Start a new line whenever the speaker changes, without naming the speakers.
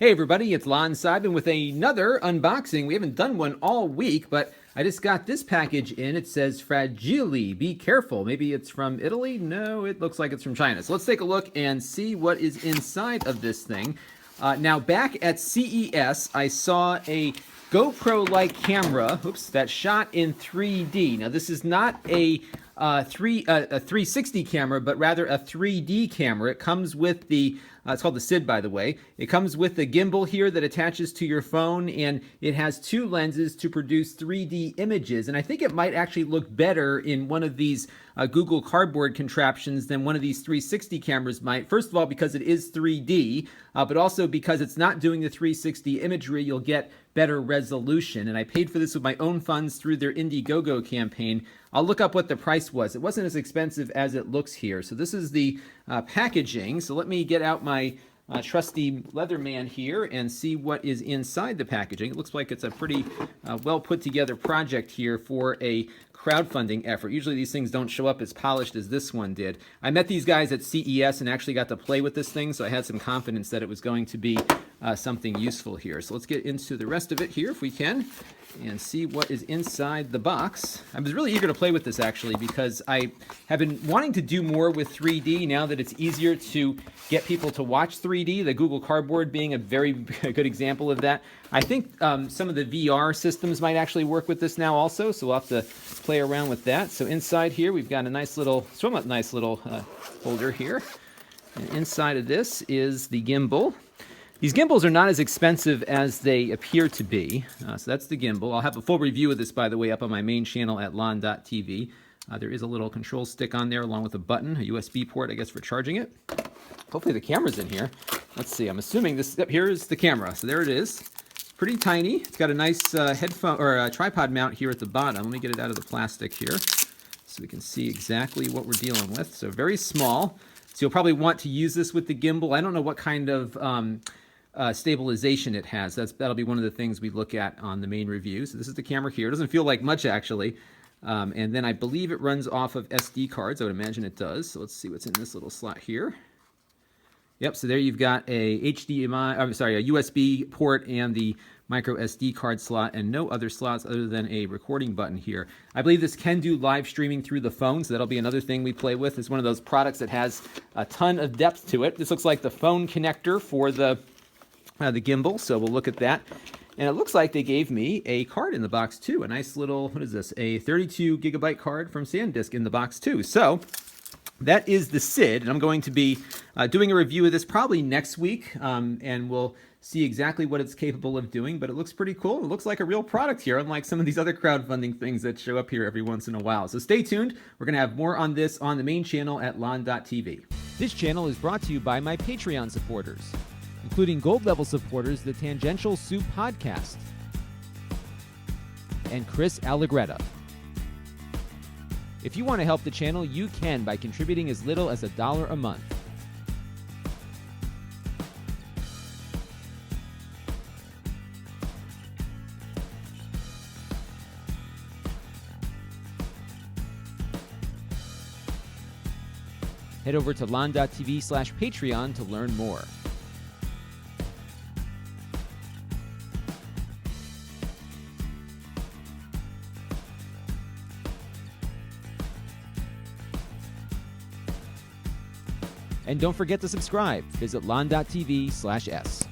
Hey everybody, it's Lon Simon with another unboxing. We haven't done one all week, but I just got this package in. It says Fragile, be careful. Maybe it's from Italy? No, it looks like it's from China. So let's take a look and see what is inside of this thing. Now back at CES, I saw a GoPro-like camera, that shot in 3D. Now this is not a 360 camera, but rather a 3D camera. It comes with the, it's called the SID, by the way. It comes with the gimbal here that attaches to your phone, and it has two lenses to produce 3D images. And I think it might actually look better in one of these Google Cardboard contraptions than one of these 360 cameras might. First of all, because it is 3D, but also because it's not doing the 360 imagery, you'll get better resolution. And I paid for this with my own funds through their Indiegogo campaign. I'll look up what the price was. It wasn't as expensive as it looks here. So this is the packaging. So let me get out my trusty Leatherman here and see what is inside the packaging. It looks like it's a pretty well put together project here for a crowdfunding effort. Usually these things don't show up as polished as this one did. I met these guys at CES and actually got to play with this thing, so I had some confidence that it was going to be something useful here. So let's get into the rest of it here if we can and see what is inside the box. I was really eager to play with this actually because I have been wanting to do more with 3D now that it's easier to get people to watch 3D, the Google Cardboard being a very good example of that. I think some of the VR systems might actually work with this now also, so we'll have to play around with that. So inside here we've got a nice little, somewhat nice little holder here. And inside of this is the gimbal. These gimbals are not as expensive as they appear to be. So that's the gimbal. I'll have a full review of this, by the way, up on my main channel at lon.tv. There is a little control stick on there along with a button, a USB port, I guess, for charging it. Hopefully the camera's in here. Let's see, I'm assuming this, here is the camera. So there it is. Pretty tiny. It's got a nice headphone or a tripod mount here at the bottom. Let me get it out of the plastic here so we can see exactly what we're dealing with. So very small. So you'll probably want to use this with the gimbal. I don't know what kind of stabilization it has. That'll be one of the things we look at on the main review. So this is the camera here. It doesn't feel like much actually. And then I believe it runs off of SD cards. I would imagine it does. So let's see what's in this little slot here. Yep, so there you've got a HDMI, I'm sorry, a USB port and the micro SD card slot and no other slots other than a recording button here. I believe this can do live streaming through the phone, so that'll be another thing we play with. It's one of those products that has a ton of depth to it. This looks like the phone connector for the gimbal, so we'll look at that. And it looks like they gave me a card in the box too, a nice little, what is this, a 32 gigabyte card from SanDisk in the box too. So that is the SID, and I'm going to be doing a review of this probably next week, and we'll see exactly what it's capable of doing, but it looks pretty cool. It looks like a real product here, unlike some of these other crowdfunding things that show up here every once in a while. So stay tuned. We're going to have more on this on the main channel at lon.tv. This channel is brought to you by my Patreon supporters, including gold level supporters, the Tangential Soup Podcast, and Chris Allegretta. If you want to help the channel, you can by contributing as little as $1 a month. Head over to lon.tv/Patreon to learn more. And don't forget to subscribe. Visit lon.tv/s.